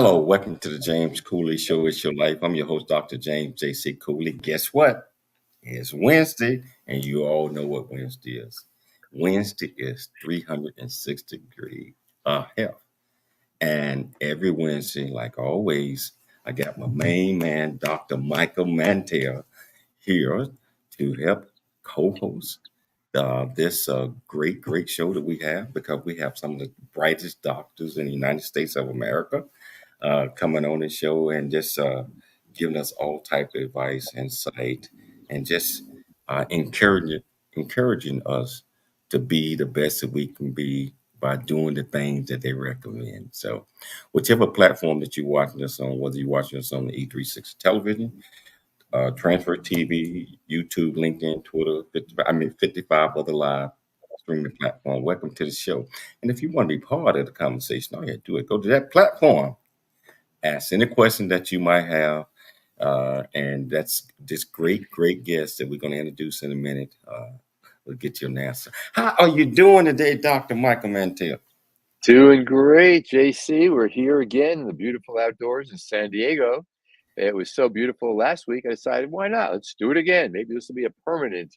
Hello, welcome to the James Cooley Show. It's your life. I'm your host, Dr. James J.C. Cooley. Guess what? It's Wednesday, and you all know what Wednesday is. Wednesday is 360 degree health. And every Wednesday, like always, I got my main man, Dr. Michael Mantell, here to help co-host this great show that we have because we have some of the brightest doctors in the United States of America coming on the show and just giving us all type of advice, insight, and just encouraging us to be the best that we can be by doing the things that they recommend. So, whichever platform that you're watching us on, whether you're watching us on the E360 television, Transfer TV, YouTube, LinkedIn, Twitter, 55 other live streaming platform. Welcome to the show. And if you want to be part of the conversation, all you have to do is go to that platform, ask any question that you might have. And that's this great guest that we're going to introduce in a minute. We'll get you an answer. How are you doing today, Dr. Michael Mantell? Doing great, JC. We're here again in the beautiful outdoors in San Diego. It was so beautiful last week. I decided, why not? Let's do it again. Maybe this will be a permanent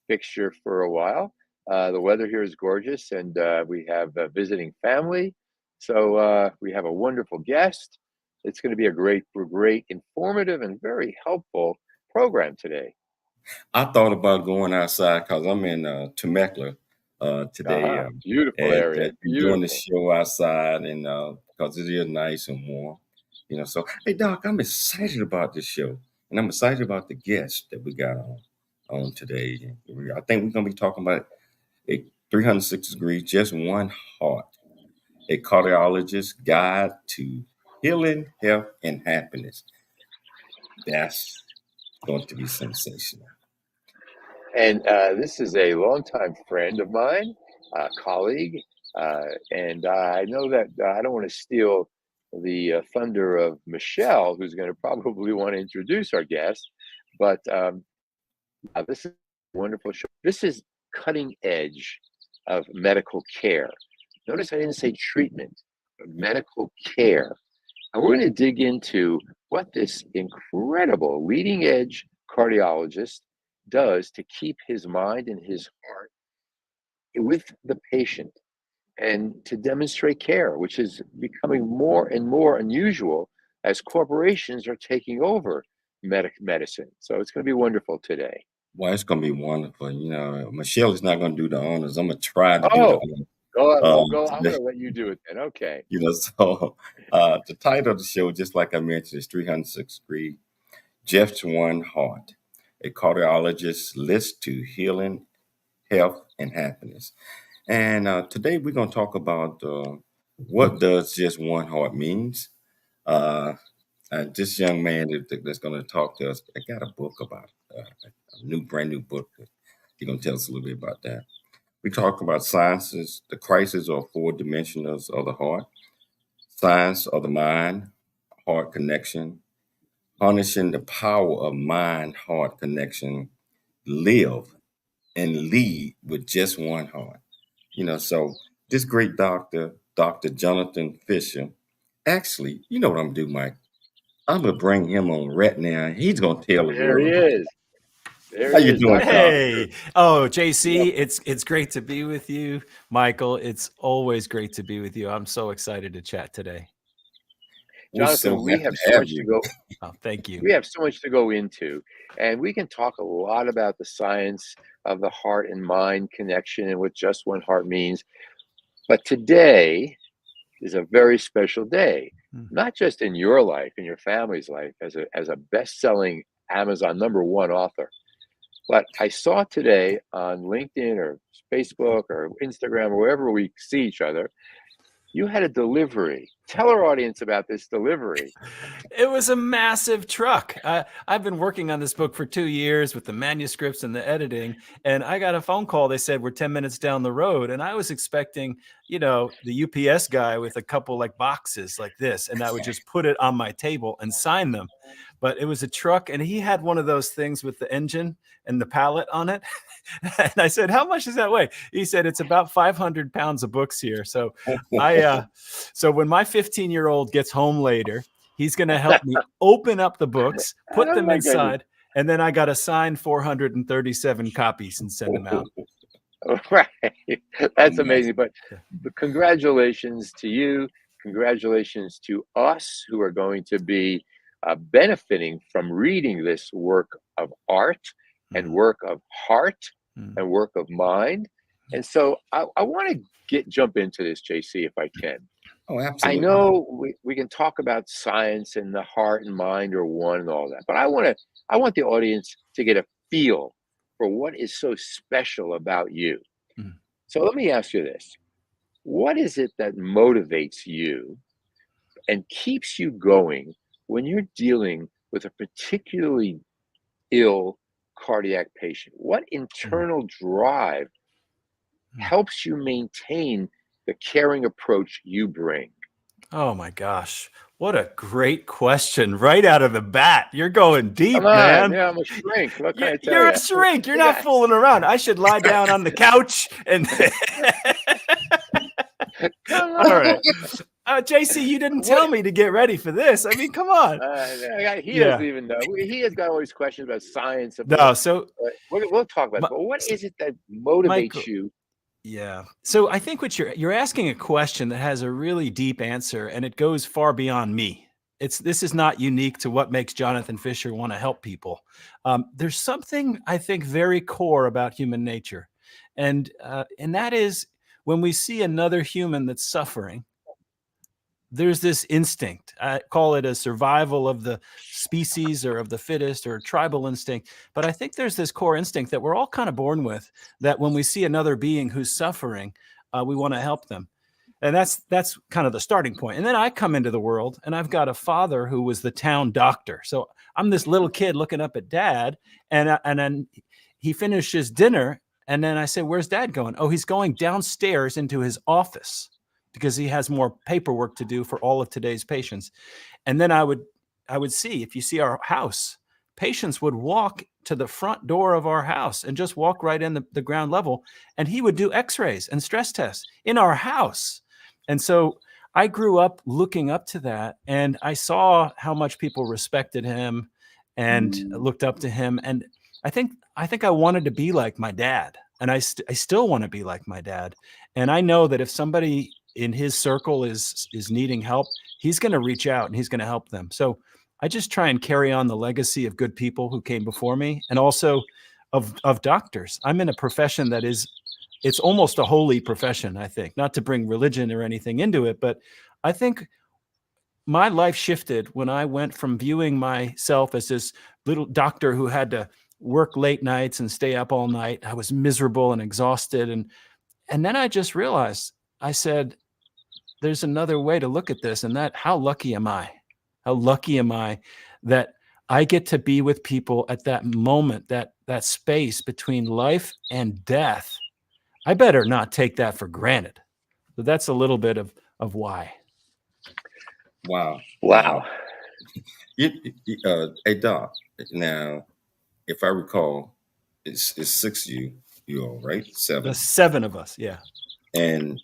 fixture for a while. The weather here is gorgeous, and we have visiting family. So we have a wonderful guest. It's going to be a great, informative, and very helpful program today. I thought about going outside because I'm in Temecula today. Beautiful area. Doing the show outside, and because it is nice and warm. So hey, Doc, I'm excited about this show, and I'm excited about the guest that we got on today. I think we're gonna be talking about a 360 degrees, just one heart, a cardiologist guide to healing, health, and happiness. That's going to be sensational. And this is a longtime friend of mine, colleague, and I know that I don't want to steal the thunder of Michelle, who's going to probably want to introduce our guest, but this is a wonderful show. This is cutting edge of medical care. Notice I didn't say treatment, but medical care. And we're going to dig into what this incredible leading edge cardiologist does to keep his mind and his heart with the patient and to demonstrate care, which is becoming more and more unusual as corporations are taking over medicine. So it's going to be wonderful today. Well, it's going to be wonderful. Michelle is not going to do the honors. I'm going to try to do the honors. I'm going to let you do it then. Okay. So the title of the show, just like I mentioned, is 306 Degree, Just One Heart, a cardiologist's list to healing, health, and happiness. And today we're going to talk about what does just one heart means. This young man that's going to talk to us, I got a book about a brand new book. He's going to tell us a little bit about that. We talk about sciences, the crisis or four dimensions of the heart, science of the mind, heart connection, harnessing the power of mind-heart connection, live and lead with just one heart. So this great doctor, Dr. Jonathan Fisher, actually, you know what I'm going to do, Mike? I'm going to bring him on right now. He's going to tell the There world. He is. How you doing, Hey. Oh, JC, it's great to be with you. Michael, it's always great to be with you. I'm so excited to chat today. Jonathan, we have so much to go. Oh, thank you. We have so much to go into, and we can talk a lot about the science of the heart and mind connection and what just one heart means. But today is a very special day, not just in your life, in your family's life, as a best-selling Amazon #1 author. But I saw today on LinkedIn or Facebook or Instagram or wherever we see each other, you had a delivery. Tell our audience about this delivery. It was a massive truck. I've been working on this book for 2 years with the manuscripts and the editing, and I got a phone call. They said, we're 10 minutes down the road. And I was expecting, the UPS guy with a couple like boxes like this, and I would just put it on my table and sign them. but it was a truck, and he had one of those things with the engine and the pallet on it. And I said, how much does that weigh? He said, it's about 500 pounds of books here. So so when my 15-year-old gets home later, he's going to help me open up the books, put Oh them my goodness. inside, and then I got to sign 437 copies and send them out. Right. That's Nice. amazing. But congratulations to you. Congratulations to us who are going to be benefiting from reading this work of art and work of heart and work of mind. And so I want to jump into this, JC, if I can. Oh, I absolutely. know we can talk about science and the heart and mind are one and all that, but I want the audience to get a feel for what is so special about you. Mm. So let me ask you this. What is it that motivates you and keeps you going when you're dealing with a particularly ill cardiac patient? What internal drive helps you maintain the caring approach you bring? Oh my gosh. What a great question right out of the bat. You're going deep, Come on, man. yeah, I'm a shrink. What can I tell You're you? a shrink. You're You not got- fooling around. I should lie down on the couch and Come on. all right. JC, you didn't tell me to get ready for this. I mean, come on. He Yeah. doesn't even know. He has got all these questions about science. No, so We'll talk about it. But what is it that motivates Michael, you? yeah. So I think what you're asking a question that has a really deep answer, and it goes far beyond me. This is not unique to what makes Jonathan Fisher want to help people. There's something I think very core about human nature, and that is when we see another human that's suffering, there's this instinct. I call it a survival of the species or of the fittest or tribal instinct. But I think there's this core instinct that we're all kind of born with, that when we see another being who's suffering, we want to help them. And that's kind of the starting point. And then I come into the world, and I've got a father who was the town doctor. So I'm this little kid looking up at dad, and then he finishes dinner, and then I say, "Where's dad going?" "Oh, he's going downstairs into his office because he has more paperwork to do for all of today's patients." And then I would see, if you see our house, patients would walk to the front door of our house and just walk right in the ground level, and he would do x-rays and stress tests in our house. And so I grew up looking up to that, and I saw how much people respected him and looked up to him. And I think I wanted to be like my dad, and I still want to be like my dad. And I know that if somebody in his circle is needing help, he's going to reach out and he's going to help them. So I just try and carry on the legacy of good people who came before me, and also of doctors. I'm in a profession that it's almost a holy profession, I think, not to bring religion or anything into it, but I think my life shifted when I went from viewing myself as this little doctor who had to work late nights and stay up all night. I was miserable and exhausted. And then I just realized, I said, there's another way to look at this, and that, how lucky am I? How lucky am I that I get to be with people at that moment, that space between life and death. I better not take that for granted. So that's a little bit of why. Wow. Hey, Doc, now, if I recall, it's 6 of you all, right? 7. The 7 of us, yeah. And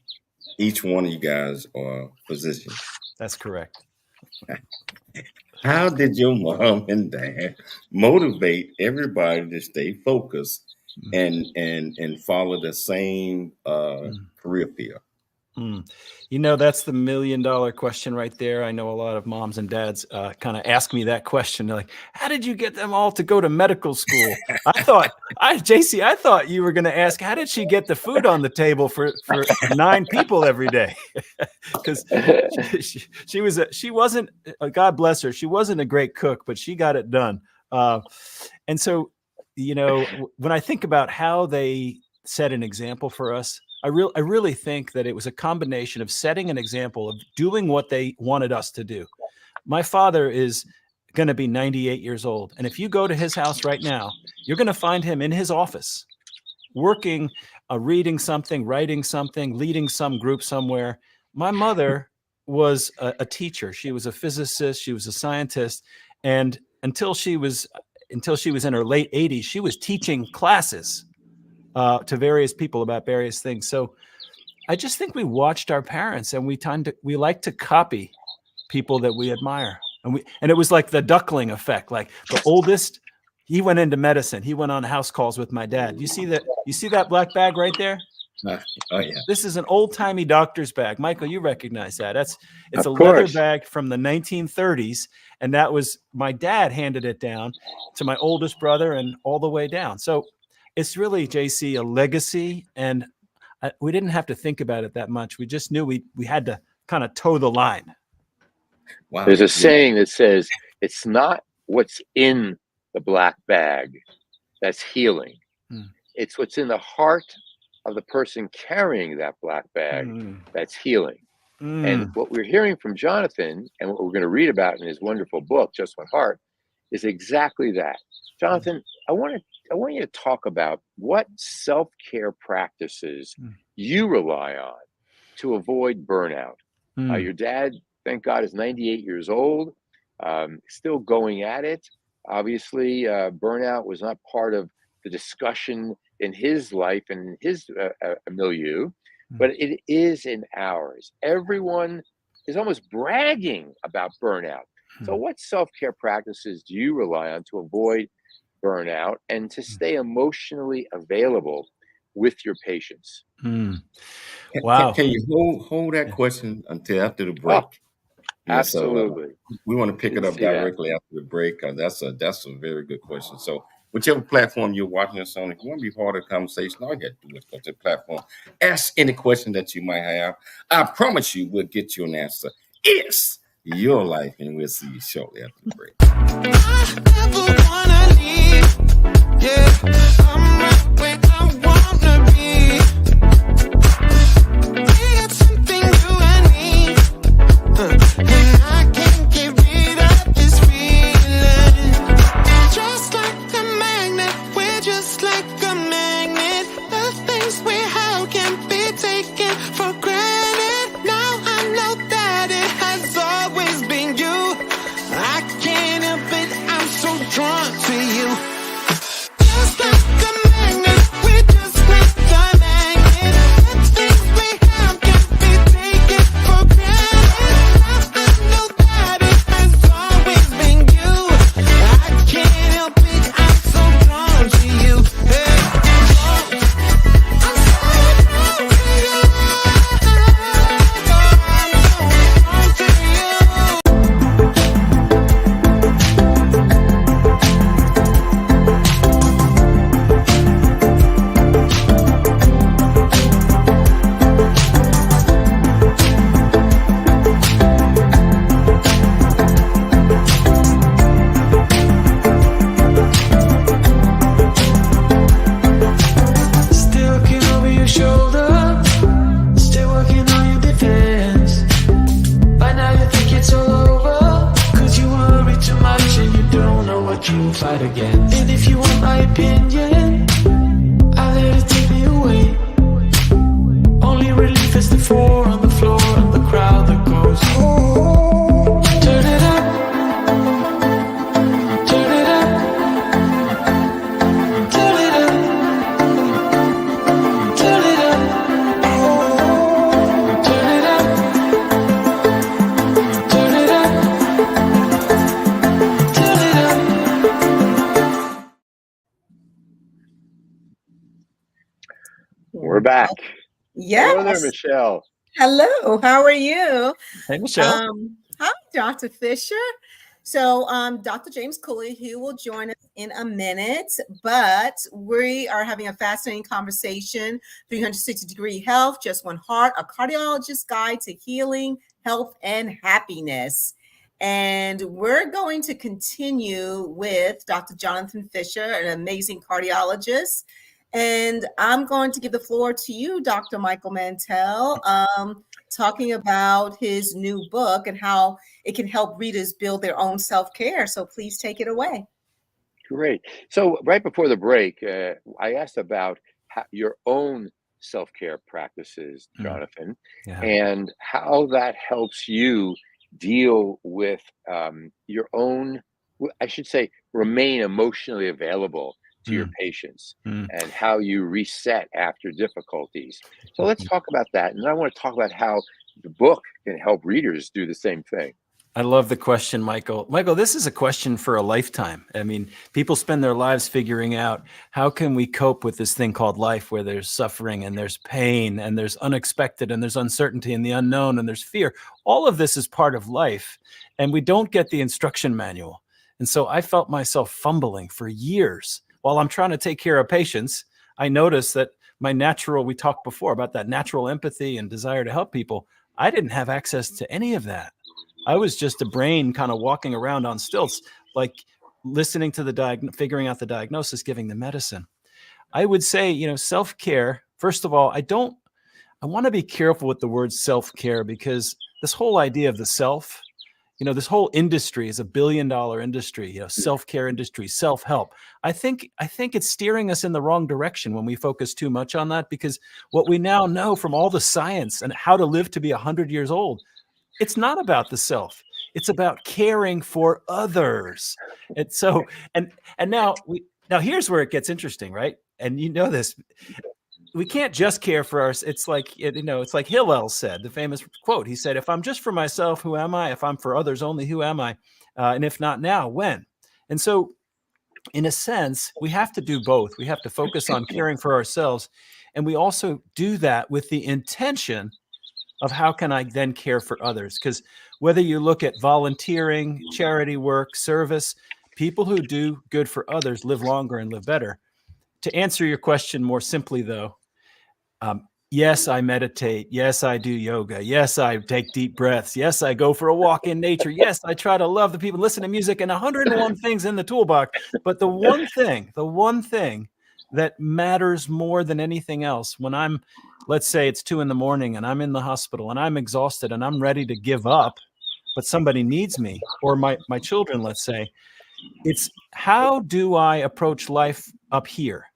each one of you guys are physicians. That's correct. How did your mom and dad motivate everybody to stay focused and follow the same career field? That's the $1 million question right there. I know a lot of moms and dads kind of ask me that question. They're like, how did you get them all to go to medical school? JC, I thought you were going to ask, how did she get the food on the table for 9 people every day? Because she wasn't, God bless her, she wasn't a great cook, but she got it done. And so, when I think about how they set an example for us, I really think that it was a combination of setting an example of doing what they wanted us to do. My father is going to be 98 years old. And if you go to his house right now, you're going to find him in his office working, reading something, writing something, leading some group somewhere. My mother was a teacher. She was a physicist. She was a scientist. And until she was in her late 80s, she was teaching classes to various people about various things. So I just think we watched our parents, and we like to copy people that we admire. And it was like the duckling effect. Like the oldest, he went into medicine. He went on house calls with my dad. You see that black bag right there? Oh yeah. This is an old-timey doctor's bag. Michael, you recognize that. It's Of a course. leather bag from the 1930s. And that was, my dad handed it down to my oldest brother and all the way down. So it's really, JC, a legacy. And we didn't have to think about it that much. We just knew we had to kind of toe the line. Wow. There's a saying that says, it's not what's in the black bag that's healing. It's what's in the heart of the person carrying that black bag that's healing. And what we're hearing from Jonathan, and what we're going to read about in his wonderful book, Just One Heart, is exactly that. Jonathan, I want you to talk about what self-care practices you rely on to avoid burnout. Your dad, thank God, is 98 years old, still going at it. Obviously, burnout was not part of the discussion in his life and his milieu, but it is in ours. Everyone is almost bragging about burnout. So what self-care practices do you rely on to avoid burnout and to stay emotionally available with your patients? Wow. Can you hold that question until after the break? Absolutely. So, we want to pick it up directly after the break. That's a very good question. So whichever platform you're watching us on, if you want to be part of the conversation, all you got to do is go to the platform. Ask any question that you might have. I promise you we'll get you an answer. It's your life, and we'll see you shortly after the break. I never wanna leave. Yeah, I'm right where I wanna be. It's something you and me. And I can't get rid of this feeling. Just like a magnet, we're just like a magnet. The things we have can't be taken for granted. Now I know that it has always been you. I can't help it, I'm so drawn to you. Just like a magnet, we're just like a magnet. The things we have can't be taken for granted. Now I know that it has always been you. I can't help it, I'm so drawn to you. Hey, I'm so drawn to you. I'm so drawn to you. Still looking over your shoulder, still working on your defense. By now you think it's all over, cause you worry too much and you don't know what you fight against. And if you want my opinion, I'll let it take me away. Only relief is the four on the floor and the crowd that goes, turn it up, turn it up, turn it up, turn it up, turn it up, turn it up, turn it up. We're back. Hello there, Yes. Michelle. Hello. How are you? Hey, Michelle. Hi, Dr. Fisher. So, Dr. James Cooley, he will join us in a minute, but we are having a fascinating conversation. 360-degree health, just one heart, a cardiologist's guide to healing, health, and happiness. And we're going to continue with Dr. Jonathan Fisher, an amazing cardiologist. And I'm going to give the floor to you, Dr. Michael Mantell, talking about his new book and how it can help readers build their own self-care. So please take it away. Great. So right before the break, I asked about your own self-care practices, Jonathan, and how that helps you deal with your own I should say, remain emotionally available to your Mm, patients, mm, and how you reset after difficulties. So let's talk about that. And I want to talk about how the book can help readers do the same thing. I love the question, Michael. Michael, this is a question for a lifetime. I mean, people spend their lives figuring out how can we cope with this thing called life, where there's suffering and there's pain and there's unexpected and there's uncertainty and the unknown and there's fear. All of this is part of life, and we don't get the instruction manual. And so I felt myself fumbling for years while I'm trying to take care of patients. I noticed that my natural, we talked before about that natural empathy and desire to help people. I didn't have access to any of that. I was just a brain kind of walking around on stilts, like listening to figuring out the diagnosis, giving the medicine. I would say, self-care, first of all, I want to be careful with the word self-care, because this whole idea of the self, this whole industry is a $1 billion industry, self-care industry, self-help. I think it's steering us in the wrong direction when we focus too much on that, because what we now know from all the science and how to live to be 100 years old, it's not about the self. It's about caring for others. And so, and now here's where it gets interesting, right? And this, we can't just care for us. It's like, it's like Hillel said, the famous quote. He said, if I'm just for myself, who am I? If I'm for others only, who am I? And if not now, when? And so in a sense, we have to do both. We have to focus on caring for ourselves. And we also do that with the intention of how can I then care for others? Because whether you look at volunteering, charity work, service, people who do good for others live longer and live better. To answer your question more simply, though, yes, I meditate. Yes, I do yoga. Yes, I take deep breaths. Yes, I go for a walk in nature. Yes, I try to love the people, listen to music, and 101 things in the toolbox. But the one thing that matters more than anything else, when let's say it's 2 a.m. and I'm in the hospital and I'm exhausted and I'm ready to give up, but somebody needs me, or my children, let's say, it's how do I approach life up here?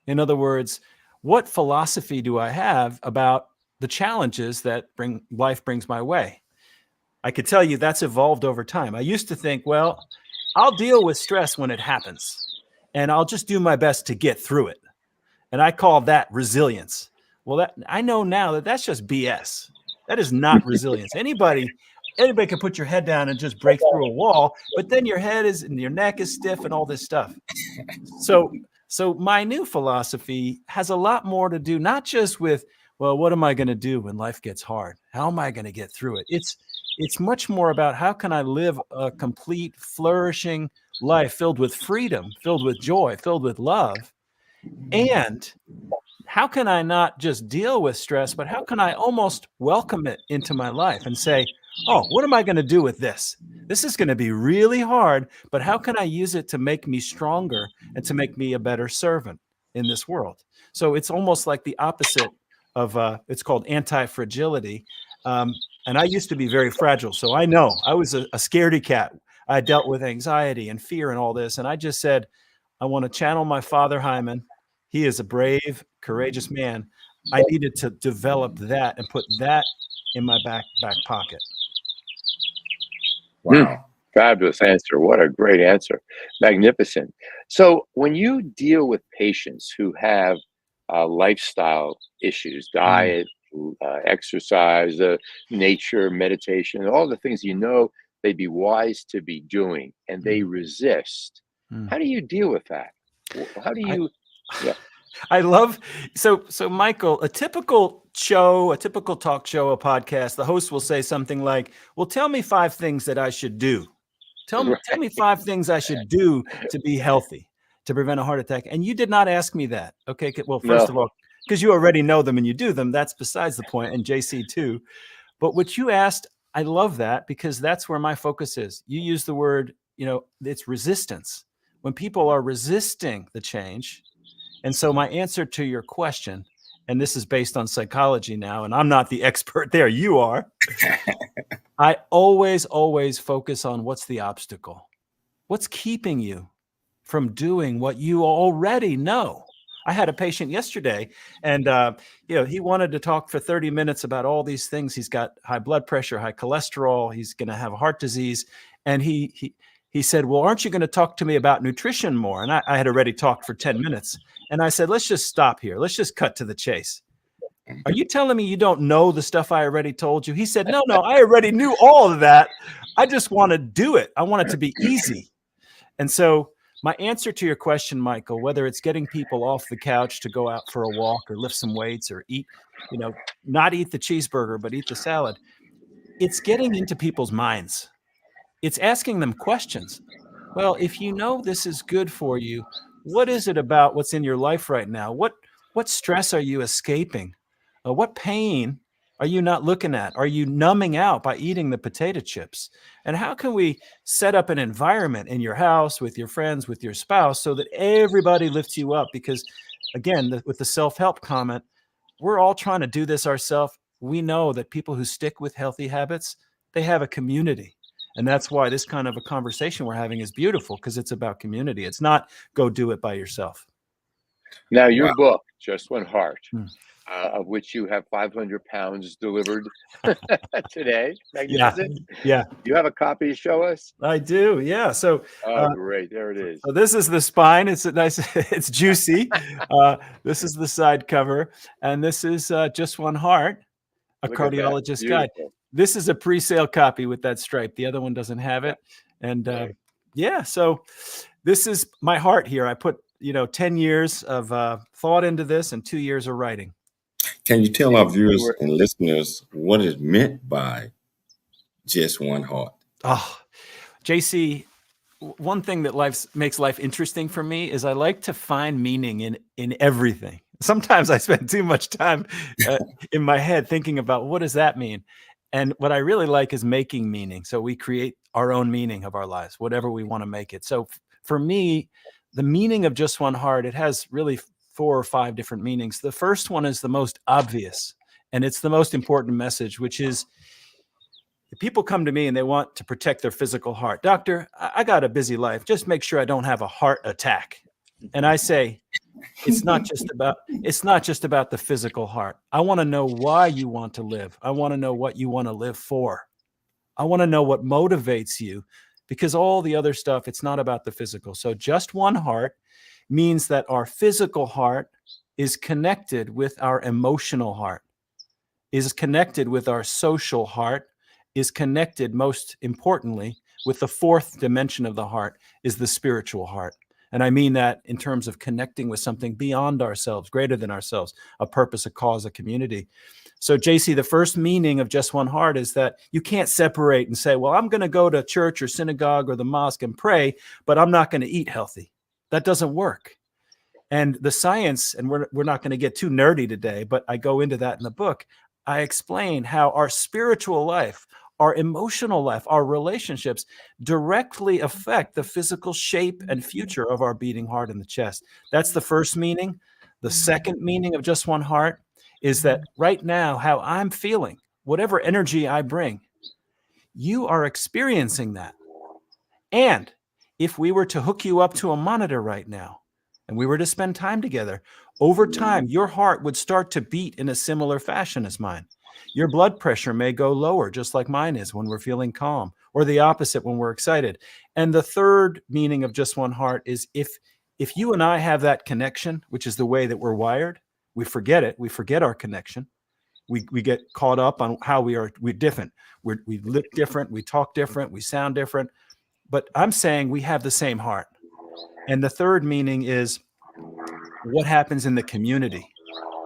In other words, what philosophy do I have about the challenges that life brings my way? I could tell you that's evolved over time. I used to think, well, I'll deal with stress when it happens, and I'll just do my best to get through it. And I call that resilience. Well, I know now that that's just BS. That is not resilience. Anybody can put your head down and just break through a wall, but then your neck is stiff and all this stuff. So my new philosophy has a lot more to do, not just with, well, what am I going to do when life gets hard? How am I going to get through it? It's much more about how can I live a complete, flourishing life filled with freedom, filled with joy, filled with love. And how can I not just deal with stress, but how can I almost welcome it into my life and say, oh, what am I going to do with this? This is going to be really hard, but how can I use it to make me stronger and to make me a better servant in this world? So it's almost like the opposite of, it's called anti-fragility. And I used to be very fragile. So I know I was a scaredy cat. I dealt with anxiety and fear and all this. And I just said, I want to channel my father, Hyman. He is a brave, courageous man. I needed to develop that and put that in my back pocket. Wow. Fabulous answer. What a great answer. Magnificent. So when you deal with patients who have lifestyle issues, diet, exercise, nature, meditation, all the things they'd be wise to be doing, and they resist, how do you deal with that? How do you... I love, so Michael, a typical talk show, a podcast, the host will say something like, well, tell me 5 things that I should do. Tell me 5 things I should do to be healthy, to prevent a heart attack. And you did not ask me that. Okay. Well, first of all, because you already know them and you do them, that's besides the point, and JC too. But what you asked, I love that, because that's where my focus is. You use the word, it's resistance. When people are resisting the change. And so my answer to your question, and this is based on psychology now, and I'm not the expert there, you are. I always focus on what's the obstacle. What's keeping you from doing what you already know? I had a patient yesterday, and he wanted to talk for 30 minutes about all these things. He's got high blood pressure, high cholesterol. He's going to have heart disease, and he he said, well, aren't you going to talk to me about nutrition more? And I had already talked for 10 minutes. And I said, let's just stop here. Let's just cut to the chase. Are you telling me you don't know the stuff I already told you? He said, no, I already knew all of that. I just want to do it. I want it to be easy. And so my answer to your question, Michael, whether it's getting people off the couch to go out for a walk or lift some weights or eat, not eat the cheeseburger, but eat the salad, it's getting into people's minds. It's asking them questions. Well, if you know this is good for you, what is it about what's in your life right now? What stress are you escaping? What pain are you not looking at? Are you numbing out by eating the potato chips? And how can we set up an environment in your house, with your friends, with your spouse, so that everybody lifts you up? Because again, with the self-help comment, we're all trying to do this ourselves. We know that people who stick with healthy habits, they have a community. And that's why this kind of a conversation we're having is beautiful, because it's about community. It's not go do it by yourself. Now, your Wow. book, Just One Heart, of which you have 500 pounds delivered today. Magnificent. Yeah. You have a copy to show us? I do. Yeah. So, Great. There it is. so this is the spine. It's a nice, it's juicy. This is the side cover. And this is Just One Heart, a Look at that. cardiologist guide. Beautiful. This is a pre-sale copy with that stripe. The other one doesn't have it. And so this is my heart here. I put, 10 years of thought into this and 2 years of writing. Can you tell our viewers and listeners what is meant by just one heart? Oh, JC, one thing that makes life interesting for me is I like to find meaning in everything. Sometimes I spend too much time in my head thinking about what does that mean? And what I really like is making meaning. So we create our own meaning of our lives, whatever we want to make it. So for me, the meaning of Just One Heart, it has really 4 or 5 different meanings. The first one is the most obvious, and it's the most important message, which is if people come to me and they want to protect their physical heart. Doctor, I got a busy life. Just make sure I don't have a heart attack. And I say, it's not just about the physical heart. I want to know why you want to live. I want to know what you want to live for. I want to know what motivates you, because all the other stuff, it's not about the physical. So just one heart means that our physical heart is connected with our emotional heart, is connected with our social heart, is connected, most importantly, with the 4th dimension of the heart, is the spiritual heart. And I mean that in terms of connecting with something beyond ourselves, greater than ourselves, a purpose, a cause, a community. So JC, the first meaning of Just One Heart is that you can't separate and say, well, I'm going to go to church or synagogue or the mosque and pray, but I'm not going to eat healthy. That doesn't work. And the science, and we're not going to get too nerdy today, but I go into that in the book. I explain how our spiritual life, our emotional life, our relationships directly affect the physical shape and future of our beating heart in the chest. That's the first meaning. The second meaning of Just One Heart is that right now, how I'm feeling, whatever energy I bring, you are experiencing that. And if we were to hook you up to a monitor right now, and we were to spend time together, over time, your heart would start to beat in a similar fashion as mine. Your blood pressure may go lower, just like mine is when we're feeling calm, or the opposite when we're excited. And the third meaning of Just One Heart is if you and I have that connection, which is the way that we're wired, we forget it. We forget our connection. We get caught up on how we're different. We look different. We talk different. We sound different. But I'm saying we have the same heart. And the third meaning is what happens in the community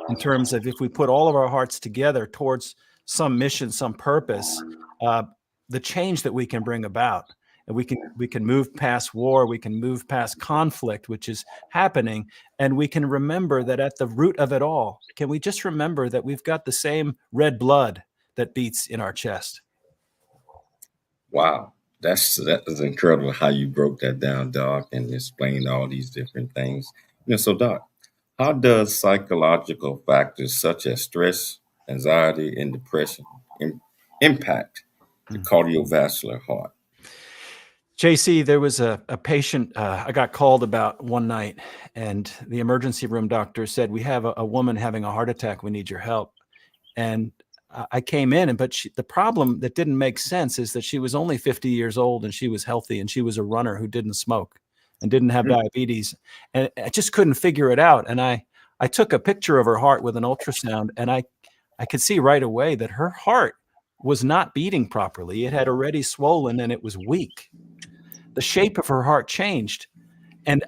in terms of if we put all of our hearts together towards some mission, some purpose, the change that we can bring about. And we can move past war, we can move past conflict, which is happening, and we can remember that at the root of it all, can we just remember that we've got the same red blood that beats in our chest? Wow. That is incredible how you broke that down, Doc, and explained all these different things. So Doc, how does psychological factors such as stress, anxiety, and depression impact the cardiovascular heart? JC, there was a patient I got called about one night, and the emergency room doctor said, we have a woman having a heart attack. We need your help. And I came in, but the problem that didn't make sense is that she was only 50 years old and she was healthy and she was a runner who didn't smoke and didn't have diabetes. And I just couldn't figure it out. And I took a picture of her heart with an ultrasound, and I could see right away that her heart was not beating properly. It had already swollen and it was weak. The shape of her heart changed. And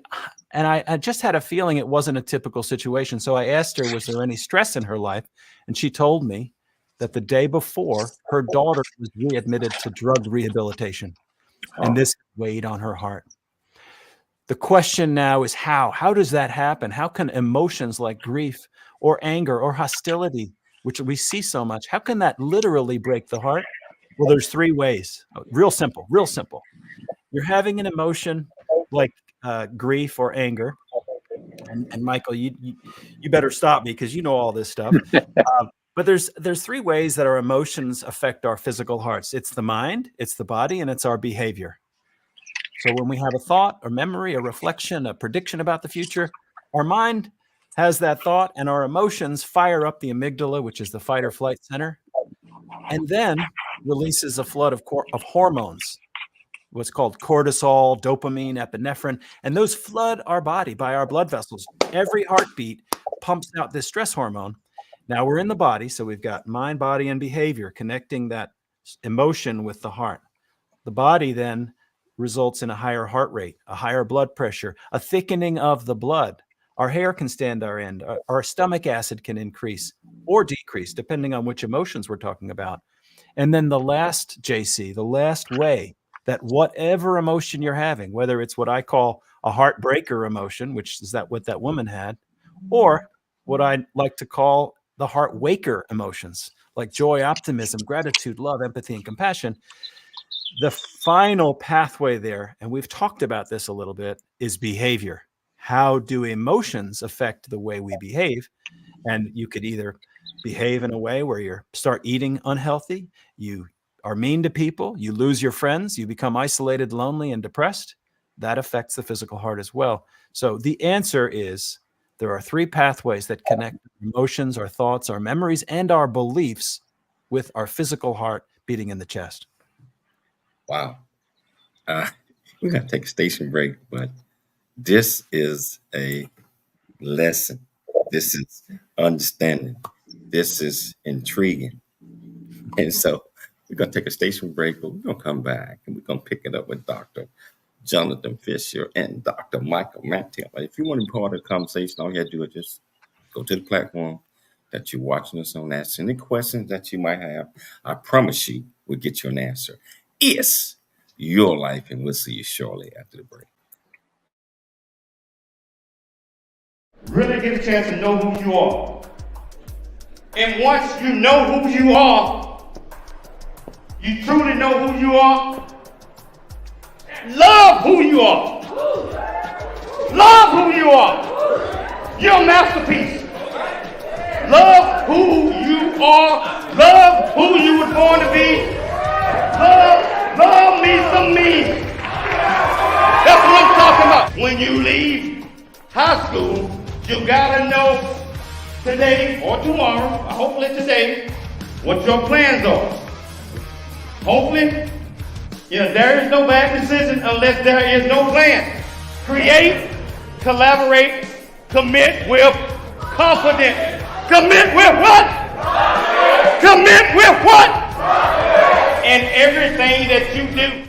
I just had a feeling it wasn't a typical situation. So I asked her, was there any stress in her life? And she told me that the day before, her daughter was readmitted to drug rehabilitation. And this weighed on her heart. The question now is how? How does that happen? How can emotions like grief or anger or hostility, which we see so much, how can that literally break the heart? Well, there's 3 ways. Real simple, real simple. You're having an emotion like grief or anger. And Michael, you better stop me because you know all this stuff. But there's 3 ways that our emotions affect our physical hearts. It's the mind, it's the body, and it's our behavior. So when we have a thought, a memory, a reflection, a prediction about the future, our mind has that thought and our emotions fire up the amygdala, which is the fight or flight center, and then releases a flood of hormones, what's called cortisol, dopamine, epinephrine, and those flood our body by our blood vessels. Every heartbeat pumps out this stress hormone. Now we're in the body, so we've got mind, body, and behavior connecting that emotion with the heart. The body then results in a higher heart rate, a higher blood pressure, a thickening of the blood. Our hair can stand our end. Our stomach acid can increase or decrease, depending on which emotions we're talking about. And then the last, JC, the last way that whatever emotion you're having, whether it's what I call a heartbreaker emotion, which is what that woman had, or what I like to call the heart waker emotions, like joy, optimism, gratitude, love, empathy, and compassion. The final pathway there, and we've talked about this a little bit, is behavior. How do emotions affect the way we behave? And you could either behave in a way where you start eating unhealthy, you are mean to people, you lose your friends, you become isolated, lonely, and depressed. That affects the physical heart as well. So the answer is there are 3 pathways that connect emotions, our thoughts, our memories, and our beliefs with our physical heart beating in the chest. Wow. We're going to take a station break, but this is a lesson. This is understanding. This is intriguing. And so we're going to take a station break, but we're going to come back and we're going to pick it up with Dr. Jonathan Fisher and Dr. Michael Mantell. If you want to be part of the conversation, all you have to do is just go to the platform that you're watching us on. Ask any questions that you might have. I promise you we'll get you an answer. It's your life, and we'll see you shortly after the break. Really get a chance to know who you are. And once you know who you are, you truly know who you are, love who you are. Love who you are. You're a masterpiece. Love who you are. Love who you were born to be. Love me some me. That's what I'm talking about. When you leave high school, you gotta know today or tomorrow, hopefully today, what your plans are. Hopefully, there is no bad decision unless there is no plan. Create, collaborate, commit with confidence. Commit with what? Commit with what? And everything that you do.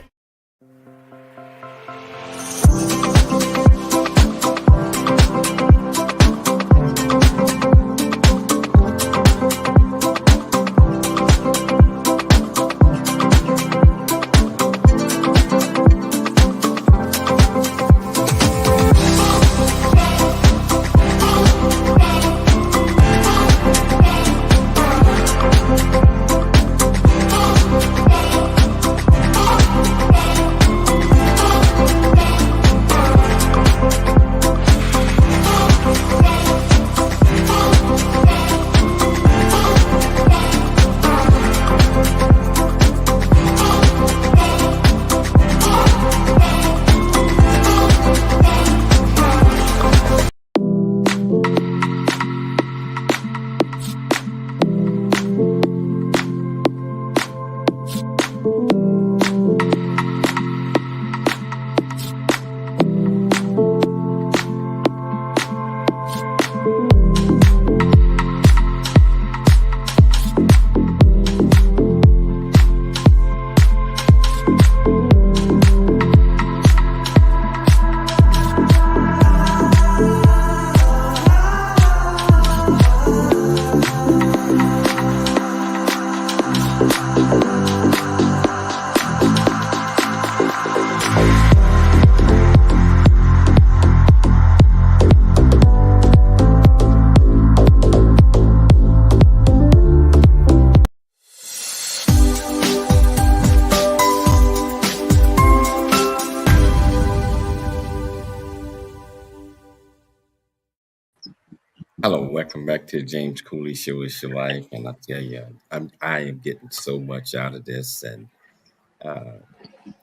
Hello, welcome back to the James Cooley Show. It's your life, and I tell you, I am getting so much out of this. And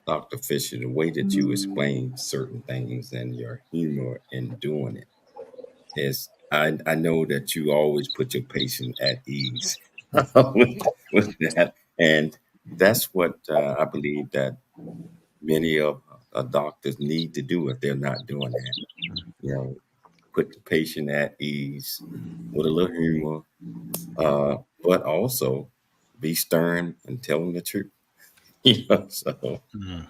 Dr. Fisher, the way that you explain certain things and your humor in doing it is, I know that you always put your patient at ease with that, and that's what I believe that many of doctors need to do if they're not doing that. You know, put the patient at ease with a little humor, but also be stern and tell them the truth. So Mm.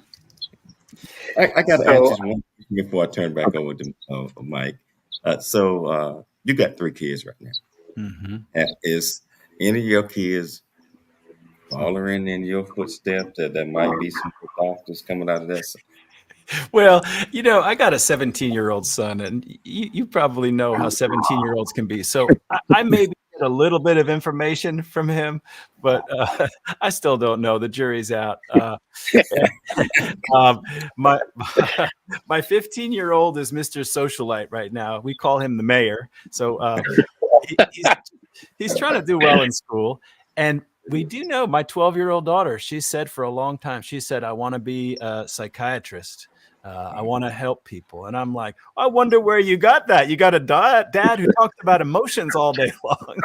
I got to ask So just one question before I turn back over to Mike. You got 3 kids right now. Mm-hmm. Is any of your kids following in your footsteps? That there might be some doctors coming out of this. Well, I got a 17-year-old son, and you probably know how 17-year-olds can be. So I maybe get a little bit of information from him, but I still don't know. The jury's out. My my 15-year-old is Mr. Socialite right now. We call him the mayor. So he's trying to do well in school. And we do know my 12-year-old daughter, she said for a long time, she said, I want to be a psychiatrist. I want to help people. And I'm like, I wonder where you got that. You got a dad who talks about emotions all day long.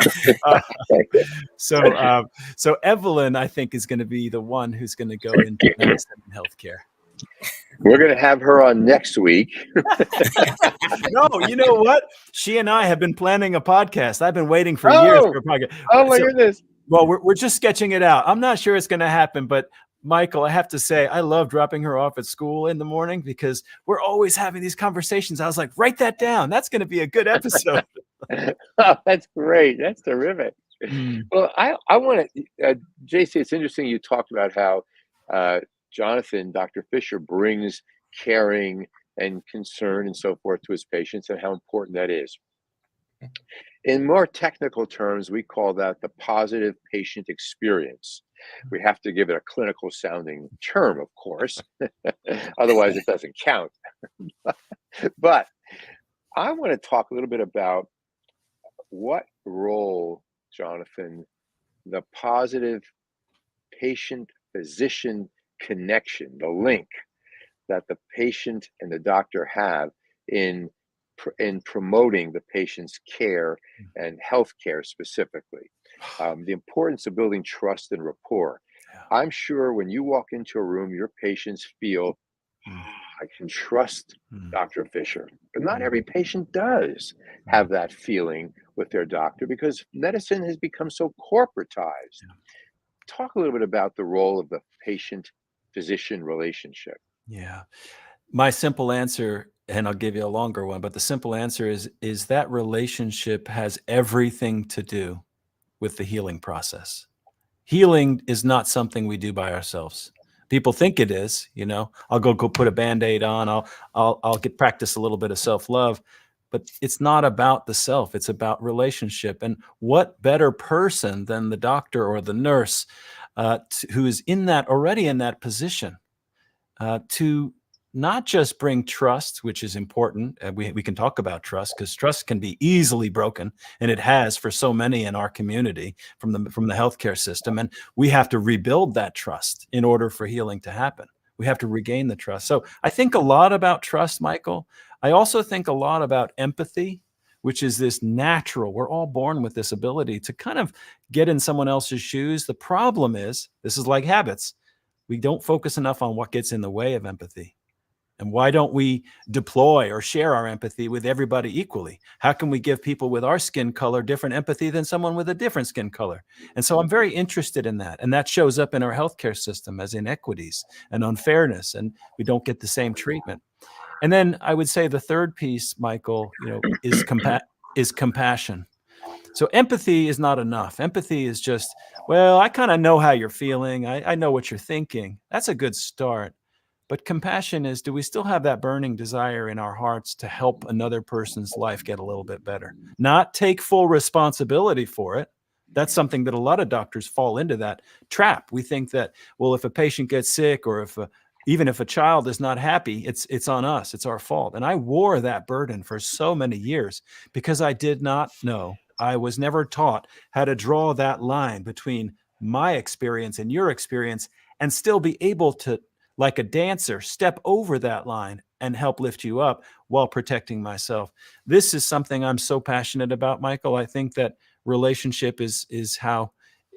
So Evelyn, I think, is going to be the one who's going to go into medicine and healthcare. we're going to have her on next week. No, you know what? She and I have been planning a podcast. I've been waiting for years for a podcast. Oh my goodness. Well, we're just sketching it out. I'm not sure it's going to happen, but Michael, I have to say, I love dropping her off at school in the morning because we're always having these conversations. I was like, write that down. That's going to be a good episode. Oh, that's great. That's terrific. Well, I want to, JC, it's interesting you talked about how Jonathan, Dr. Fisher, brings caring and concern and so forth to his patients and how important that is. In more technical terms, we call that the positive patient experience. We have to give it a clinical sounding term, of course, otherwise it doesn't count. But I want to talk a little bit about what role, Jonathan, the positive patient-physician connection, the link that the patient and the doctor have in promoting the patient's care and health care specifically. The importance of building trust and rapport. Yeah. I'm sure when you walk into a room, your patients feel, I can trust Dr. Fisher. But not every patient does have that feeling with their doctor because medicine has become so corporatized. Yeah. Talk a little bit about the role of the patient-physician relationship. Yeah. My simple answer, and I'll give you a longer one, but the simple answer is that relationship has everything to do with the healing process. Healing is not something we do by ourselves. People think it is, I'll go put a Band-Aid on, I'll practice a little bit of self-love, but it's not about the self, it's about relationship. And what better person than the doctor or the nurse who is already in that position to not just bring trust, which is important. We can talk about trust because trust can be easily broken, and it has for so many in our community from the healthcare system. And we have to rebuild that trust in order for healing to happen. We have to regain the trust. So I think a lot about trust, Michael. I also think a lot about empathy, which is this natural. We're all born with this ability to kind of get in someone else's shoes. The problem is, this is like habits. We don't focus enough on what gets in the way of empathy. And why don't we deploy or share our empathy with everybody equally? How can we give people with our skin color different empathy than someone with a different skin color? And so I'm very interested in that. And that shows up in our healthcare system as inequities and unfairness, and we don't get the same treatment. And then I would say the third piece, Michael, is compassion. So empathy is not enough. Empathy is just, well, I kind of know how you're feeling. I know what you're thinking. That's a good start. But compassion is, do we still have that burning desire in our hearts to help another person's life get a little bit better? Not take full responsibility for it. That's something that a lot of doctors fall into, that trap. We think that, well, if a patient gets sick or if Even if a child is not happy, it's on us. It's our fault. And I wore that burden for so many years because I did not know. I was never taught how to draw that line between my experience and your experience and still be able to, like a dancer, step over that line and help lift you up while protecting myself. This is something I'm so passionate about, Michael. I think that relationship is how,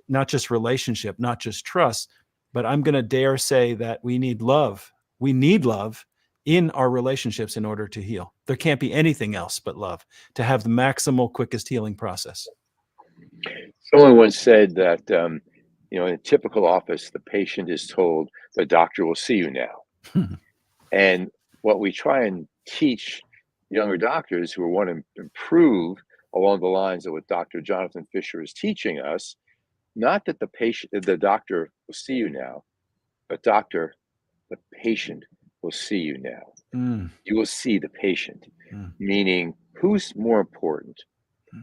not just relationship, not just trust, but I'm going to dare say that we need love. We need love in our relationships in order to heal. There can't be anything else but love to have the maximal, quickest healing process. Someone once said that, in a typical office, the patient is told the doctor will see you now. And what we try and teach younger doctors who want to improve along the lines of what Dr. Jonathan Fisher is teaching us, not that the doctor will see you now, but the patient will see you now. You will see the patient, meaning who's more important?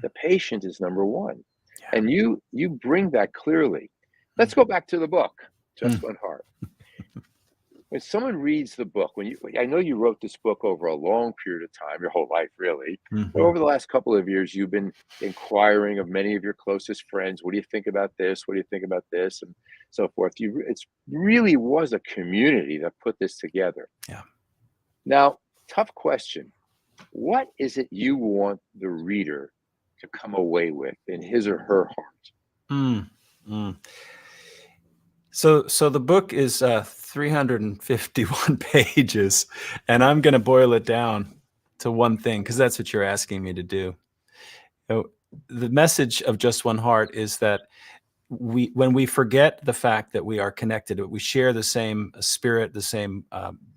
The patient is number one. Yeah. And you bring that clearly. Let's go back to the book, Just One Heart. When someone reads the book, I know you wrote this book over a long period of time, your whole life, really. But over the last couple of years, you've been inquiring of many of your closest friends. What do you think about this? What do you think about this? And so forth. It really was a community that put this together. Yeah. Now, tough question. What is it you want the reader to come away with in his or her heart? So the book is 351 pages, and I'm going to boil it down to one thing because that's what you're asking me to do. The message of Just One Heart is that when we forget the fact that we are connected, we share the same spirit, the same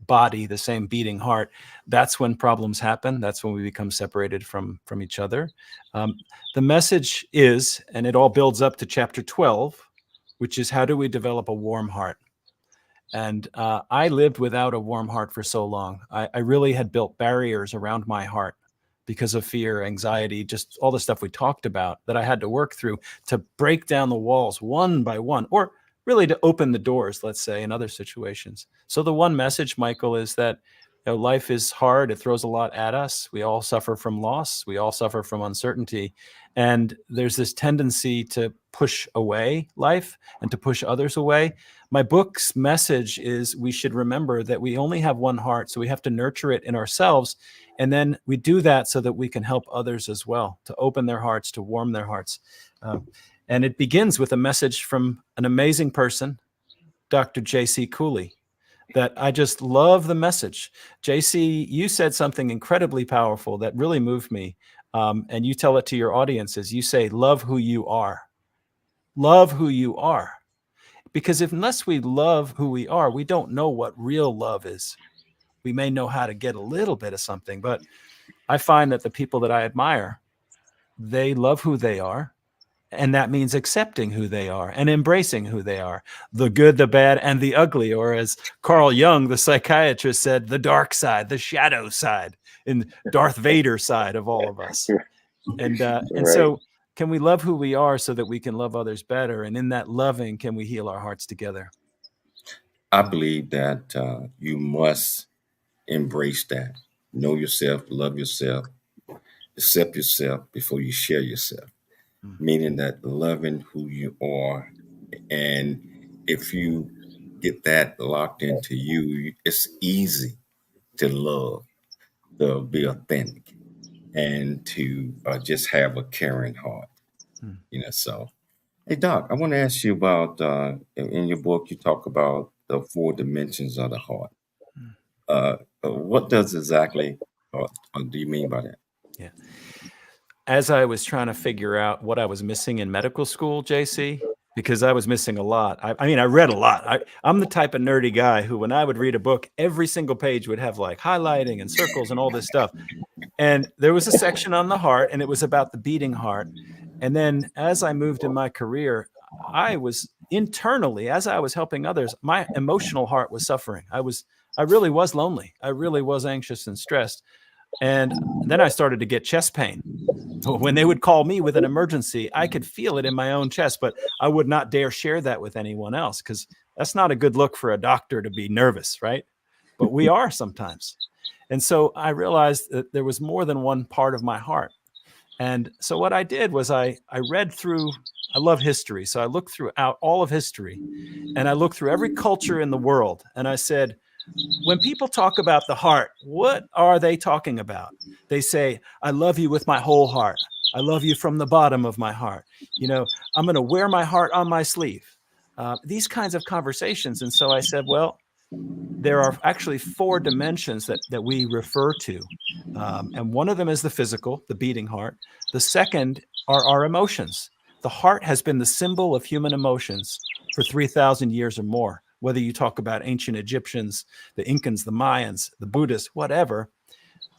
body, the same beating heart, that's when problems happen. That's when we become separated from each other. The message is, and it all builds up to chapter 12, which is how do we develop a warm heart? And I lived without a warm heart for so long. I really had built barriers around my heart because of fear, anxiety, just all the stuff we talked about that I had to work through to break down the walls one by one, or really to open the doors, let's say, in other situations. So the one message, Michael, is that life is hard. It throws a lot at us. We all suffer from loss. We all suffer from uncertainty. And there's this tendency to push away life and to push others away. My book's message is we should remember that we only have one heart, so we have to nurture it in ourselves. And then we do that so that we can help others as well, to open their hearts, to warm their hearts. And it begins with a message from an amazing person, Dr. J.C. Cooley, that I just love the message. JC, you said something incredibly powerful that really moved me. And you tell it to your audiences. You say, love who you are. Love who you are. Because unless we love who we are, we don't know what real love is. We may know how to get a little bit of something, but I find that the people that I admire, they love who they are. And that means accepting who they are and embracing who they are, the good, the bad, and the ugly. Or as Carl Jung, the psychiatrist, said, the dark side, the shadow side, and Darth Vader side of all of us. And Right. so can we love who we are so that we can love others better? And in that loving, can we heal our hearts together? I believe that you must embrace that. Know yourself, love yourself, accept yourself before you share yourself. Meaning that loving who you are. And if you get that locked into you, it's easy to love, to be authentic, and to just have a caring heart. So, hey, Doc, I want to ask you about, in your book, you talk about the 4 dimensions of the heart. What does exactly do you mean by that? Yeah. As I was trying to figure out what I was missing in medical school, JC, because I was missing a lot. I mean, I read a lot. I'm the type of nerdy guy who, when I would read a book, every single page would have like highlighting and circles and all this stuff. And there was a section on the heart, and it was about the beating heart. And then as I moved in my career, I was internally, as I was helping others, my emotional heart was suffering. I really was lonely. I really was anxious and stressed. And then I started to get chest pain. When they would call me with an emergency, I could feel it in my own chest, but I would not dare share that with anyone else because That's not a good look for a doctor to be nervous, right? But we are sometimes. And so I realized that there was more than one part of my heart. And so what I did was I read through, I love history. So I looked throughout all of history, and I looked through every culture in the world. And I said, when people talk about the heart, what are they talking about? They say, I love you with my whole heart. I love you from the bottom of my heart. I'm going to wear my heart on my sleeve. These kinds of conversations. And so I said, well, there are actually 4 dimensions that we refer to. And one of them is the physical, the beating heart. The second are our emotions. The heart has been the symbol of human emotions for 3,000 years or more, whether you talk about ancient Egyptians, the Incans, the Mayans, the Buddhists, whatever.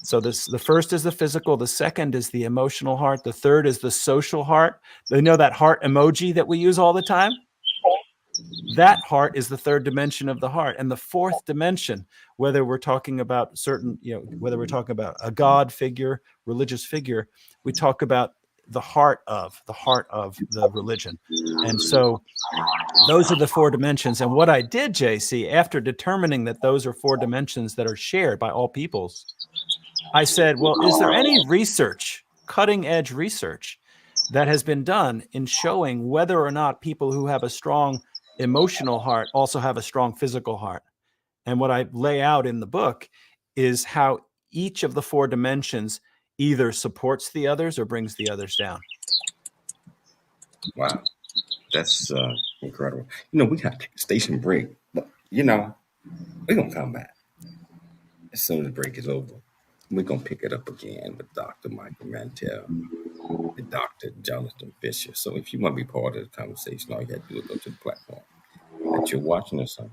So the first is the physical. The second is the emotional heart. The third is the social heart. You know that heart emoji that we use all the time? That heart is the third dimension of the heart. And the fourth dimension, whether we're talking about whether we're talking about a God figure, religious figure, we talk about the heart of the religion. And so those are the 4 dimensions. And what I did, JC, after determining that those are 4 dimensions that are shared by all peoples, I said, well, is there any research, cutting edge research, that has been done in showing whether or not people who have a strong emotional heart also have a strong physical heart? And what I lay out in the book is how each of the 4 dimensions either supports the others or brings the others down. Wow. That's incredible. We got to take a station break, but we're going to come back as soon as the break is over. We're going to pick it up again with Dr. Michael Mantell and Dr. Jonathan Fisher. So if you want to be part of the conversation, all you have to do is go to the platform that you're watching us on.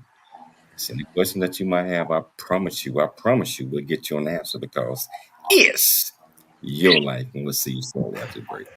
It's any question that you might have, I promise you, we'll get you an answer, because it's your life. And we'll see you soon after the break.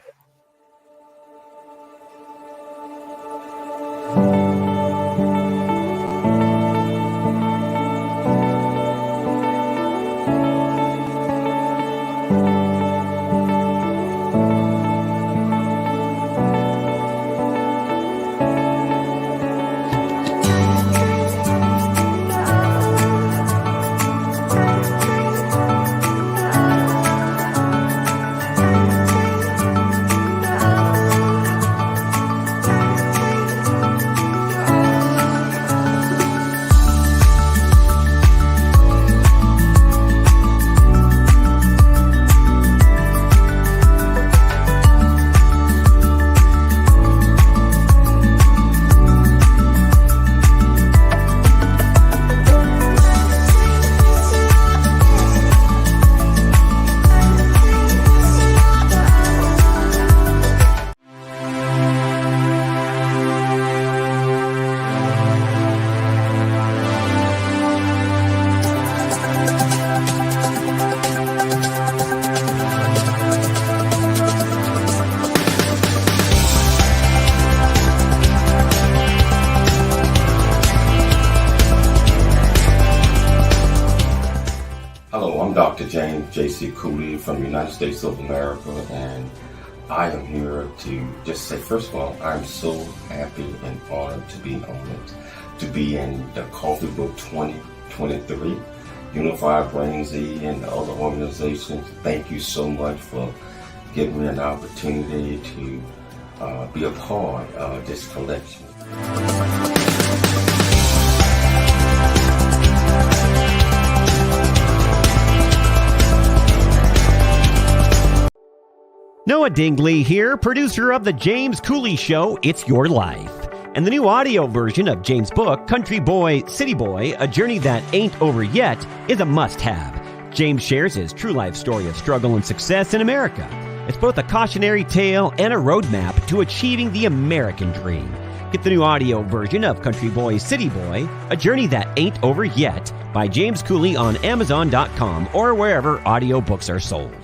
Dr. James J.C. Cooley from the United States of America, and I am here to just say, first of all, I'm so happy and honored to be on it, to be in the Coffee Book 2023, Unified Brain Z, and the other organizations. Thank you so much for giving me an opportunity to be a part of this collection. Noah Dingley here, producer of The James Cooley Show, It's Your Life. And the new audio version of James' book, Country Boy, City Boy, A Journey That Ain't Over Yet, is a must-have. James shares his true life story of struggle and success in America. It's both a cautionary tale and a roadmap to achieving the American dream. Get the new audio version of Country Boy, City Boy, A Journey That Ain't Over Yet by James Cooley on Amazon.com or wherever audiobooks are sold.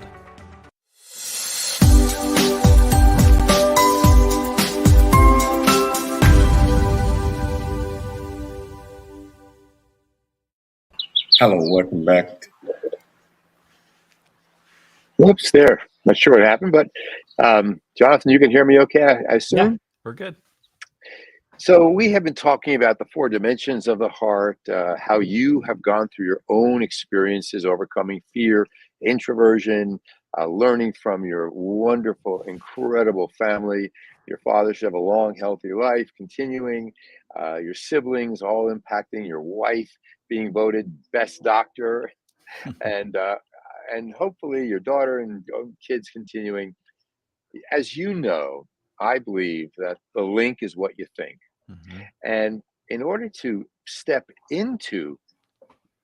Hello, welcome back. Whoops, there. Not sure what happened, but Jonathan, you can hear me okay, I assume? Yeah, we're good. So we have been talking about the four dimensions of the heart, how you have gone through your own experiences, overcoming fear, introversion, learning from your wonderful, incredible family. Your father should have a long, healthy life, continuing. Your siblings all impacting. Your wife being voted best doctor, and hopefully your daughter and kids continuing. As you know, I believe that the link is what you think. Mhm. And in order to step into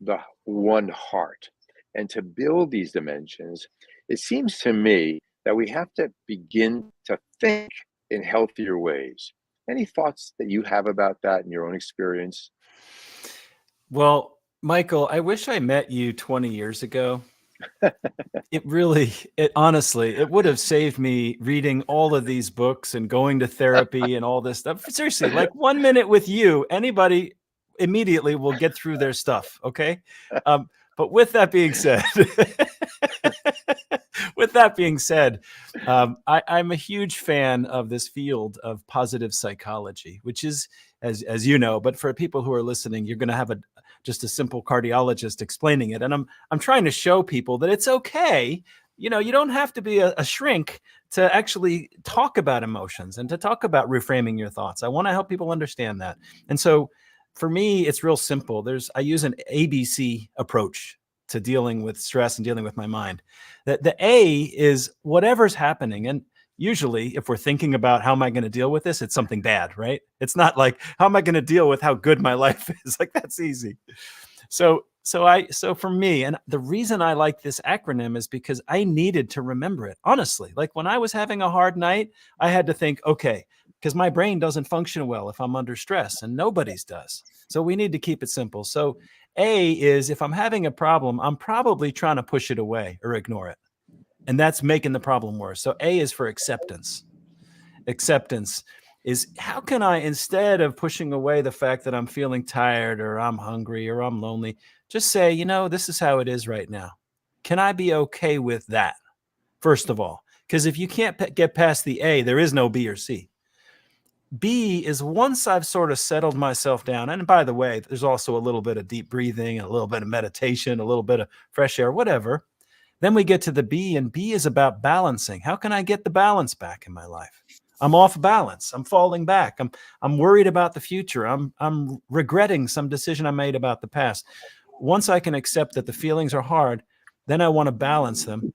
the one heart and to build these dimensions, it seems to me that we have to begin to think in healthier ways. Any thoughts that you have about that in your own experience? Well, Michael, I wish I met you 20 years ago. It honestly, it would have saved me reading all of these books and going to therapy and all this stuff. Seriously, like 1 minute with you, anybody immediately will get through their stuff. Okay. But with that being said, I'm a huge fan of this field of positive psychology, which is, as you know, but for people who are listening, you're going to have just a simple cardiologist explaining it. And I'm trying to show people that it's okay. You don't have to be a shrink to actually talk about emotions and to talk about reframing your thoughts. I want to help people understand that. And so for me, it's real simple. I use an ABC approach to dealing with stress and dealing with my mind. The A is whatever's happening. And usually if we're thinking about how am I going to deal with this, it's something bad, right? It's not like, how am I going to deal with how good my life is? Like, that's easy. So for me, and the reason I like this acronym is because I needed to remember it. Honestly, like when I was having a hard night, I had to think, okay, because my brain doesn't function well if I'm under stress, and nobody's does. So we need to keep it simple. So A is, if I'm having a problem, I'm probably trying to push it away or ignore it. And that's making the problem worse. So A is for acceptance. Acceptance is, how can I, instead of pushing away the fact that I'm feeling tired or I'm hungry or I'm lonely, just say, this is how it is right now. Can I be okay with that? First of all, because if you can't get past the A, there is no B or C. B is, once I've sort of settled myself down, and by the way, there's also a little bit of deep breathing, a little bit of meditation, a little bit of fresh air, whatever. Then we get to the B, and B is about balancing. How can I get the balance back in my life? I'm off balance. I'm falling back. I'm worried about the future. I'm regretting some decision I made about the past. Once I can accept that the feelings are hard, then I want to balance them.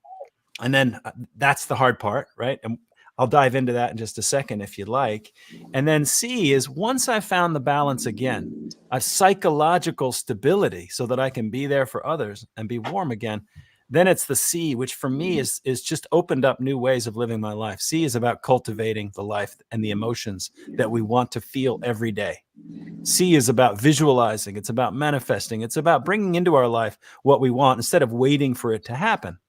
And then that's the hard part, right? And I'll dive into that in just a second if you'd like. And then C is, once I've found the balance again, a psychological stability so that I can be there for others and be warm again. Then it's the C, which for me is just opened up new ways of living my life. C is about cultivating the life and the emotions that we want to feel every day. C is about visualizing. It's about manifesting. It's about bringing into our life what we want instead of waiting for it to happen.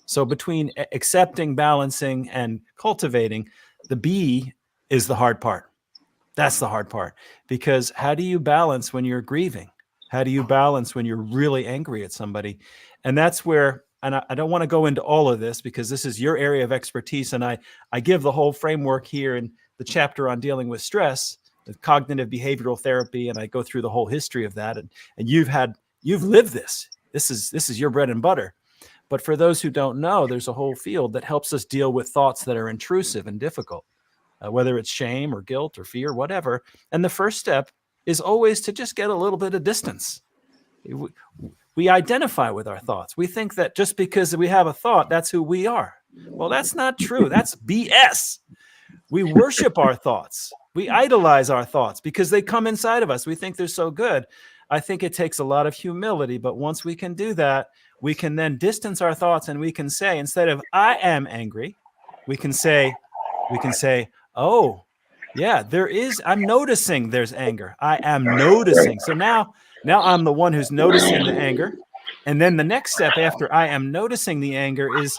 So between accepting, balancing, and cultivating, the B is the hard part. That's the hard part. Because how do you balance when you're grieving? How do you balance when you're really angry at somebody? And that's where, and I don't want to go into all of this because this is your area of expertise. And I give the whole framework here in the chapter on dealing with stress, the cognitive behavioral therapy. And I go through the whole history of that. And you've lived this. This is your bread and butter. But for those who don't know, there's a whole field that helps us deal with thoughts that are intrusive and difficult, whether it's shame or guilt or fear, whatever. And the first step is always to just get a little bit of distance. We identify with our thoughts. We think that just because we have a thought, that's who we are. Well, that's not true. That's BS. We worship our thoughts. We idolize our thoughts because they come inside of us. We think they're so good. I think it takes a lot of humility, but once we can do that, we can then distance our thoughts and we can say, instead of I am angry, we can say, oh, yeah, I'm noticing there's anger. I am noticing. So now I'm the one who's noticing the anger. And then the next step after I am noticing the anger is,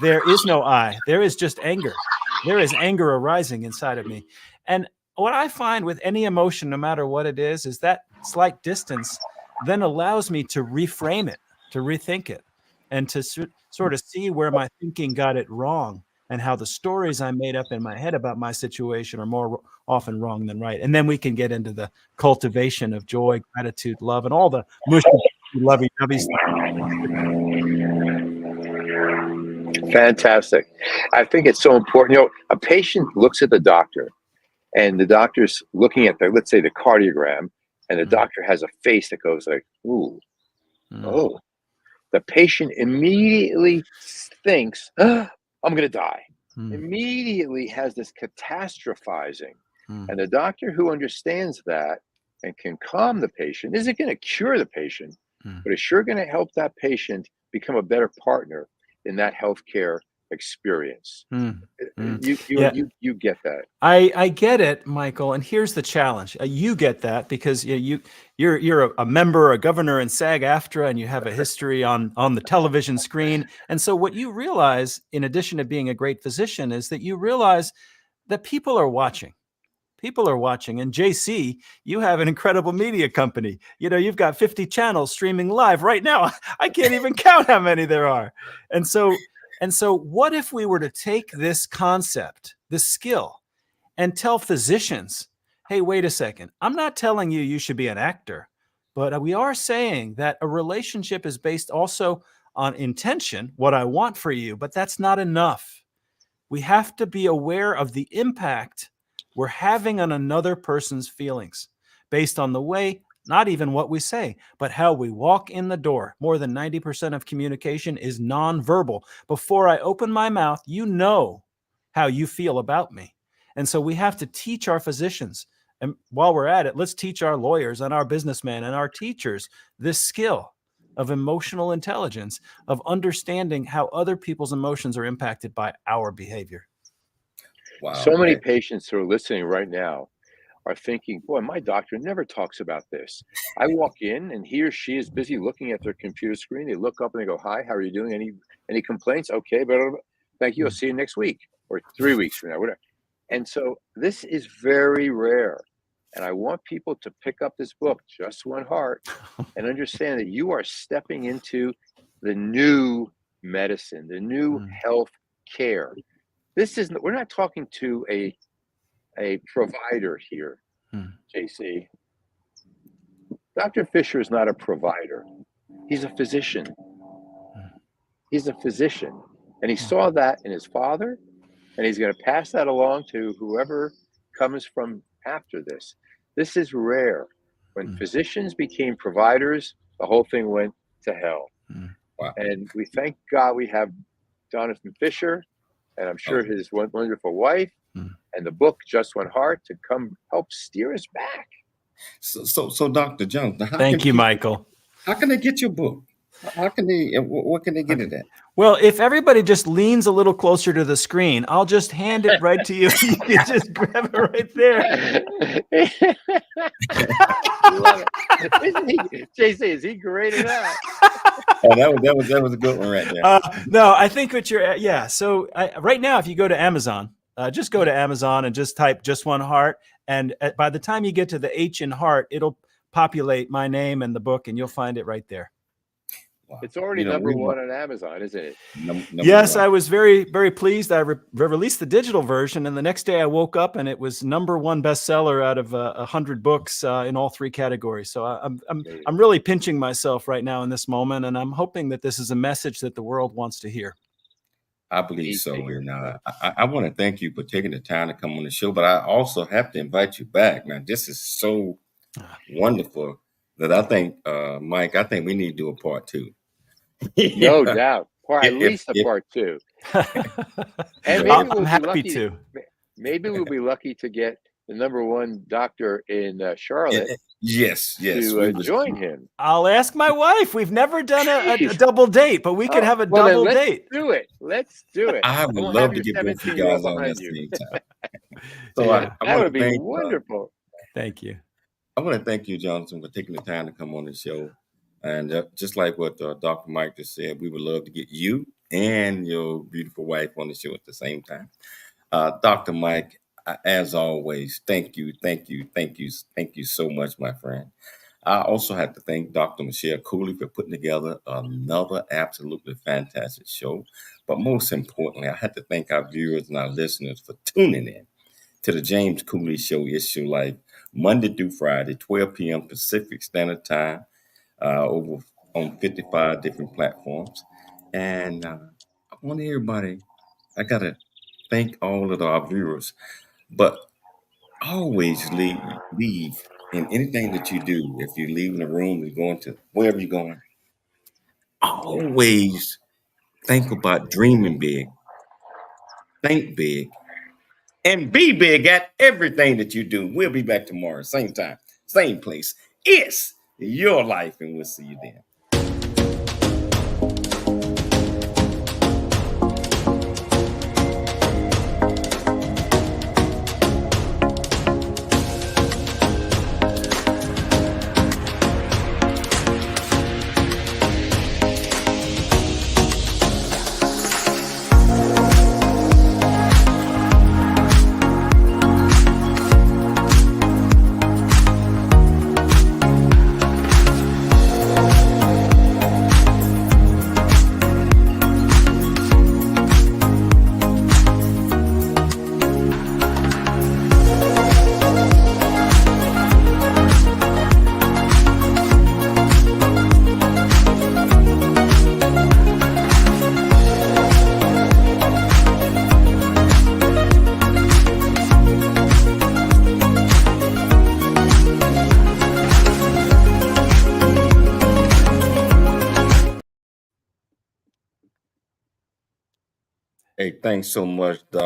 there is no I, there is just anger. There is anger arising inside of me. And what I find with any emotion, no matter what it is that slight distance then allows me to reframe it, to rethink it, and to sort of see where my thinking got it wrong and how the stories I made up in my head about my situation are more often wrong than right. And then we can get into the cultivation of joy, gratitude, love, and all the mushy, lovey-dovey stuff. Fantastic. I think it's so important. You know, a patient looks at the doctor, and the doctor's looking at let's say the cardiogram, and the doctor has a face that goes like, ooh, oh. The patient immediately thinks, I'm going to die. Immediately has this catastrophizing. And the doctor who understands that and can calm the patient isn't going to cure the patient, but it's sure going to help that patient become a better partner in that healthcare experience. You get that. I get it, Michael. And here's the challenge. You get that because you're a member, a governor in SAG-AFTRA, and you have a history on the television screen. And so what you realize, in addition to being a great physician, is that you realize that people are watching. People are watching. And JC, you have an incredible media company. You know, you've got 50 channels streaming live right now. I can't even count how many there are. And so what if we were to take this concept, this skill, and tell physicians, hey, wait a second. I'm not telling you should be an actor, but we are saying that a relationship is based also on intention, what I want for you, but that's not enough. We have to be aware of the impact we're having on another person's feelings based on the way, not even what we say, but how we walk in the door. More than 90% of communication is nonverbal. Before I open my mouth, you know how you feel about me. And so we have to teach our physicians. And while we're at it, let's teach our lawyers and our businessmen and our teachers this skill of emotional intelligence, of understanding how other people's emotions are impacted by our behavior. Wow. So many patients who are listening right now are thinking, boy, my doctor never talks about this. I walk in and he or she is busy looking at their computer screen. They look up and they go, hi, how are you doing? Any complaints? Okay, but thank you. I'll see you next week or 3 weeks from now, whatever. And so this is very rare. And I want people to pick up this book, Just One Heart, and understand that you are stepping into the new medicine, the new health care. We're not talking to a provider here, JC. Dr. Fisher is not a provider. He's a physician. He's a physician. And he saw that in his father, and he's going to pass that along to whoever comes from after this. This is rare. When physicians became providers, the whole thing went to hell. Wow. And we thank God we have Jonathan Fisher, and I'm sure his wonderful wife, and the book Just One Heart to come help steer us back. So Dr. Jones, thank you, Michael. How can they get your book? How can they? What can they get it at? Well, if everybody just leans a little closer to the screen, I'll just hand it right to you. You can just grab it right there. Love it. Isn't he, JC? Is he great at that? Oh, that was a good one right there. No, I think what you're So right now, if you go to Amazon, just go to Amazon and just type Just One Heart, and by the time you get to the H in heart, it'll populate my name and the book, and you'll find it right there. Wow. It's already number one on Amazon, isn't it? Yes, I was very, very pleased. I released the digital version, and the next day I woke up and it was number one bestseller out of 100 books in all three categories. So I'm really pinching myself right now in this moment, and I'm hoping that this is a message that the world wants to hear. I believe so, and I want to thank you for taking the time to come on the show. But I also have to invite you back, man. This is so wonderful that I think, Mike, I think we need to do a part 2. No doubt. At least a part 2. And maybe I'm happy to. Maybe we'll be lucky to get the number one doctor in Charlotte. Yes. To join him. I'll ask my wife. We've never done a double date, but we could have a double date. Let's do it. I would love to get both you guys on at the same time. So that would be wonderful. Thank you. I want to thank you, Jonathan, for taking the time to come on the show. And just like what Dr. Mike just said, we would love to get you and your beautiful wife on the show at the same time. Dr. Mike, as always, thank you so much, my friend. I also have to thank Dr. Michelle Cooley for putting together another absolutely fantastic show. But most importantly, I had to thank our viewers and our listeners for tuning in to the James Cooley Show, It's Your Life, Monday through Friday, 12 p.m. Pacific Standard Time, over on 55 different platforms. And I want everybody, I got to thank all of our viewers, but always leave in anything that you do. If you're leaving the room and going to wherever you're going, always think about dreaming big, think big, and be big at everything that you do. We'll be back tomorrow, same time, same place. It's your life, and we'll see you then. Hey, thanks so much, Doc.